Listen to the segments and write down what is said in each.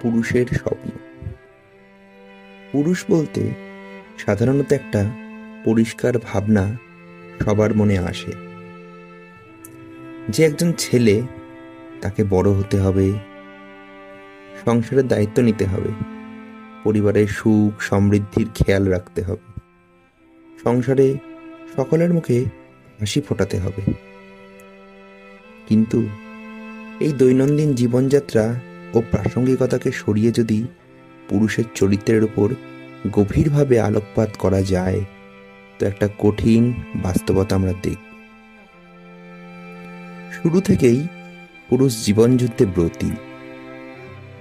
পুরুষের স্বপ্ন। পুরুষ বলতে সাধারণত একটা পরিষ্কার ভাবনা সবার মনে আসে, যে একজন ছেলে, তাকে বড় হতে হবে, সংসারের দায়িত্ব নিতে হবে, পরিবারের সুখ সমৃদ্ধির খেয়াল রাখতে হবে, সংসারে সকলের মুখে হাসি ফোটাতে হবে। কিন্তু এই দৈনন্দিন জীবনযাত্রা ও প্রাসঙ্গিকতাকে সরিয়ে যদি পুরুষের চরিত্রের উপর গভীরভাবে আলোকপাত করা যায়, তো একটা কঠিন বাস্তবতা আমরা দেখব। শুরু থেকেই পুরুষ জীবনযুদ্ধে ব্রতী।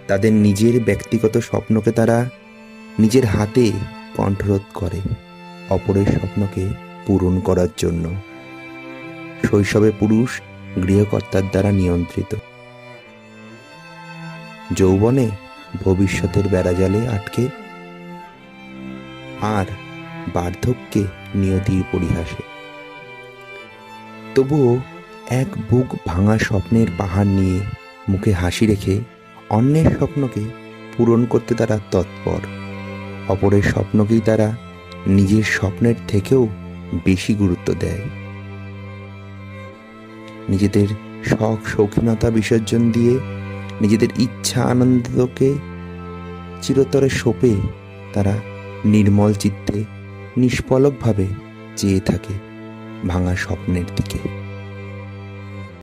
তাদের নিজের ব্যক্তিগত স্বপ্নকে তারা নিজের হাতে কণ্ঠরোধ করে অপরের স্বপ্নকে পূরণ করার জন্য। শৈশবে পুরুষ গৃহকর্তার দ্বারা নিয়ন্ত্রিত, যৌবনে ভবিষ্যতের বেড়াজালে আটকে, আর বার্ধক্যে নিয়তির পরিহাসে। তবুও এক বুক ভাঙা স্বপ্নের পাহাড় নিয়ে মুখে হাসি রেখে অন্যের স্বপ্নকে পূরণ করতে তারা তৎপর। অপরের স্বপ্নকেই তারা নিজের স্বপ্নের থেকেও বেশি গুরুত্ব দেয়। নিজেদের শখ শৌখিনতা বিসর্জন দিয়ে নিজেদের ইচ্ছা আনন্দকে চিরতরে সঁপে তারা নির্মল চিত্তে নিষ্পলকভাবে চেয়ে থাকে ভাঙা স্বপ্নের দিকে।